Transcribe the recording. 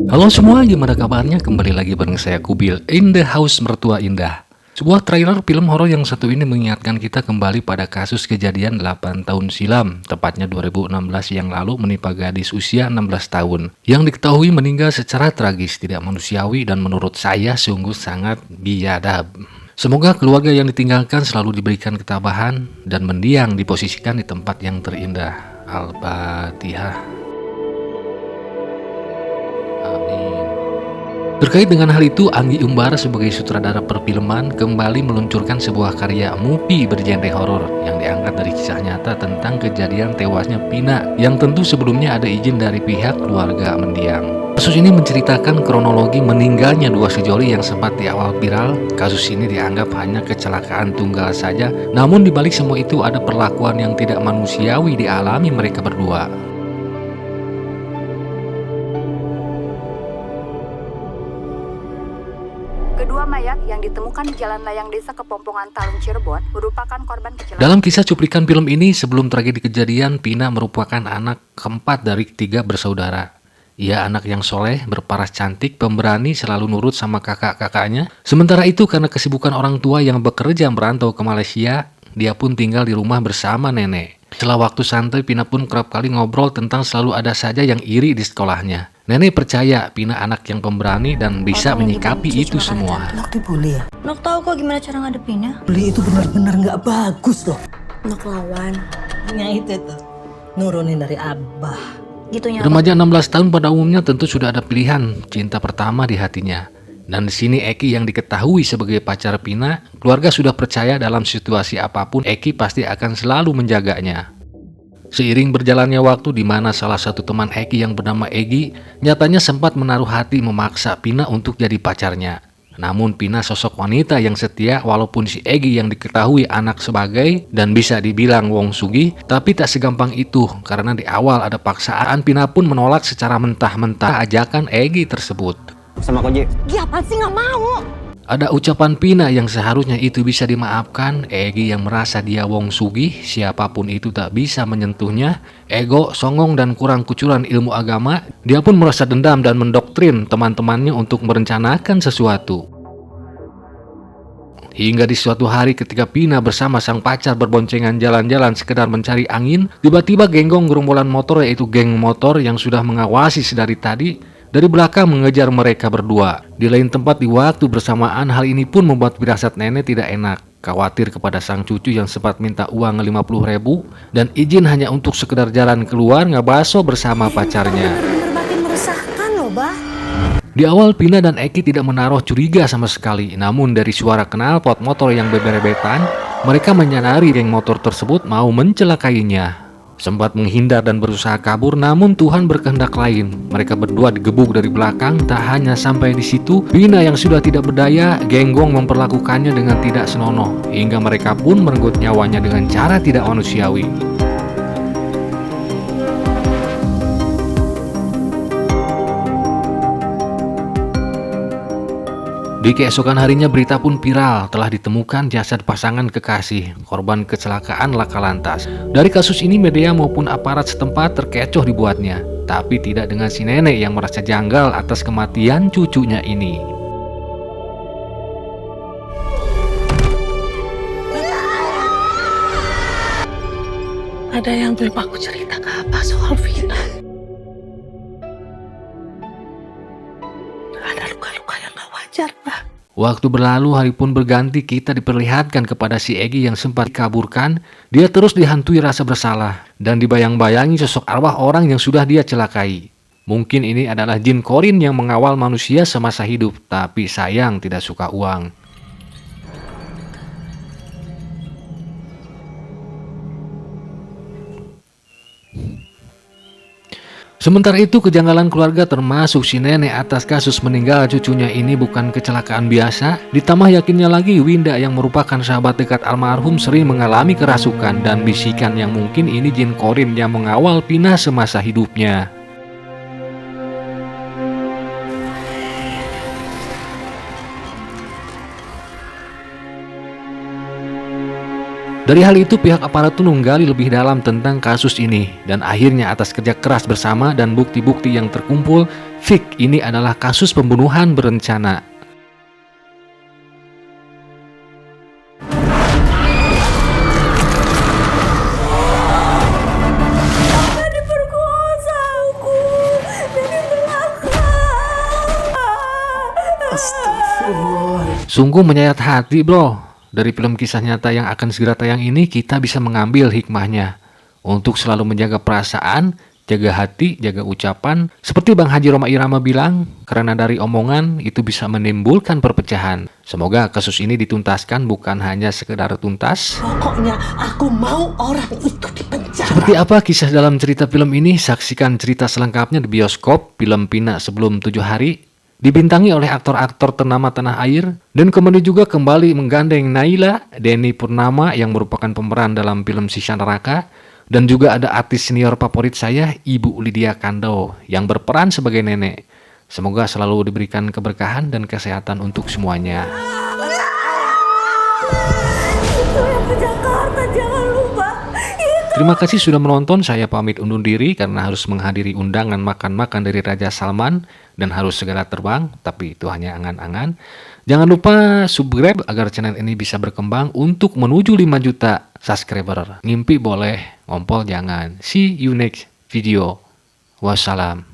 Halo semua, gimana kabarnya? Kembali lagi bareng saya Kubil in the house mertua indah. Sebuah trailer film horor yang satu ini mengingatkan kita kembali pada kasus kejadian 8 tahun silam, tepatnya 2016 yang lalu menimpa gadis usia 16 tahun yang diketahui meninggal secara tragis, tidak manusiawi dan menurut saya sungguh sangat biadab. Semoga keluarga yang ditinggalkan selalu diberikan ketabahan dan mendiang diposisikan di tempat yang terindah. Al-Fatihah. Amin. Terkait dengan hal itu, Anggi Umbara sebagai sutradara perfilman kembali meluncurkan sebuah karya movie bergenre horor yang diangkat dari kisah nyata tentang kejadian tewasnya Pina yang tentu sebelumnya ada izin dari pihak keluarga mendiang. Kasus ini menceritakan kronologi meninggalnya dua sejoli yang sempat di awal viral. Kasus ini dianggap hanya kecelakaan tunggal saja, namun dibalik semua itu ada perlakuan yang tidak manusiawi dialami mereka berdua. Kedua mayat yang ditemukan di Jalan Layang Desa Kepompongan Talun Cirebon merupakan korban kecelakaan. Dalam kisah cuplikan film ini, sebelum tragedi kejadian, Pina merupakan anak keempat dari 3 bersaudara. Ia anak yang soleh, berparas cantik, pemberani, selalu nurut sama kakak-kakaknya. Sementara itu, karena kesibukan orang tua yang bekerja merantau ke Malaysia, dia pun tinggal di rumah bersama nenek. Setelah waktu santai, Pina pun kerap kali ngobrol tentang selalu ada saja yang iri di sekolahnya. Nenek percaya Pina anak yang pemberani dan bisa menyikapi itu semua. Nok dibully ya? Nok tahu kok gimana cara ngadepinnya. Bully itu benar-benar nggak bagus loh. Nok lawan. Yang itu tuh, nurunin dari abah. Gitunya. Remaja 16 tahun pada umumnya tentu sudah ada pilihan cinta pertama di hatinya. Dan di sini Eki yang diketahui sebagai pacar Pina, keluarga sudah percaya dalam situasi apapun Eki pasti akan selalu menjaganya. Seiring berjalannya waktu di mana salah satu teman Eki yang bernama Egi nyatanya sempat menaruh hati memaksa Pina untuk jadi pacarnya. Namun Pina sosok wanita yang setia walaupun si Egi yang diketahui anak sebagai dan bisa dibilang wong sugih, tapi tak segampang itu karena di awal ada paksaan. Pina pun menolak secara mentah-mentah ajakan Egi tersebut. Sama Koji. Dia apaan sih nggak mau? Ada ucapan Pina yang seharusnya itu bisa dimaafkan. Egi yang merasa dia wong sugih, siapapun itu tak bisa menyentuhnya. Ego, songong dan kurang kucuran ilmu agama, dia pun merasa dendam dan mendoktrin teman-temannya untuk merencanakan sesuatu. Hingga di suatu hari ketika Pina bersama sang pacar berboncengan jalan-jalan sekedar mencari angin, tiba-tiba genggong gerombolan motor, yaitu geng motor yang sudah mengawasi sedari tadi, dari belakang mengejar mereka berdua. Di lain tempat di waktu bersamaan, hal ini pun membuat firasat nenek tidak enak. Khawatir kepada sang cucu yang sempat minta uang 50.000 dan izin hanya untuk sekedar jalan keluar ngabaso bersama pacarnya. Makin meresahkan loh, Bah. Di awal Pina dan Eki tidak menaruh curiga sama sekali. Namun dari suara knalpot motor yang beber-betan, mereka menyadari geng motor tersebut mau mencelakainya. Sempat menghindar dan berusaha kabur, namun Tuhan berkehendak lain. Mereka berdua digebuk dari belakang. Tak hanya sampai di situ, Pina yang sudah tidak berdaya, genggong memperlakukannya dengan tidak senonoh, hingga mereka pun merenggut nyawanya dengan cara tidak manusiawi. Di keesokan harinya berita pun viral, telah ditemukan jasad pasangan kekasih, korban kecelakaan laka lantas. Dari kasus ini media maupun aparat setempat terkecoh dibuatnya, tapi tidak dengan si nenek yang merasa janggal atas kematian cucunya ini. Ada yang belum aku cerita ke Abah soal Vina. Ada luka-luka yang gak wajar, Bah. Waktu berlalu, hari pun berganti, kita diperlihatkan kepada si Egi yang sempat dikaburkan. Dia terus dihantui rasa bersalah dan dibayang-bayangi sosok arwah orang yang sudah dia celakai. Mungkin ini adalah jin korin yang mengawal manusia semasa hidup, tapi sayang tidak suka uang. Sementara itu, kejanggalan keluarga termasuk si nenek atas kasus meninggal cucunya ini bukan kecelakaan biasa. Ditambah yakinnya lagi, Winda yang merupakan sahabat dekat almarhum sering mengalami kerasukan dan bisikan yang mungkin ini jin korin yang mengawal Pina semasa hidupnya. Dari hal itu pihak aparat tuh menggali lebih dalam tentang kasus ini dan akhirnya atas kerja keras bersama dan bukti-bukti yang terkumpul, fik ini adalah kasus pembunuhan berencana. Sungguh menyayat hati bro. Dari film kisah nyata yang akan segera tayang ini kita bisa mengambil hikmahnya untuk selalu menjaga perasaan, jaga hati, jaga ucapan. Seperti Bang Haji Roma Irama bilang, karena dari omongan itu bisa menimbulkan perpecahan. Semoga kasus ini dituntaskan bukan hanya sekedar tuntas. Pokoknya aku mau orang itu dipenjara. Seperti apa kisah dalam cerita film ini? Saksikan cerita selengkapnya di bioskop film Pina Sebelum 7 Hari. Dibintangi oleh aktor-aktor ternama tanah air, dan kemudian juga kembali menggandeng Naila, Denny Purnama yang merupakan pemeran dalam film Sisa Neraka, dan juga ada artis senior favorit saya, Ibu Lydia Kandou, yang berperan sebagai nenek. Semoga selalu diberikan keberkahan dan kesehatan untuk semuanya. Terima kasih sudah menonton, saya pamit undur diri karena harus menghadiri undangan makan-makan dari Raja Salman dan harus segera terbang, tapi itu hanya angan-angan. Jangan lupa subscribe agar channel ini bisa berkembang untuk menuju 5 juta subscriber. Ngimpi boleh, ngompol jangan. See you next video. Wassalam.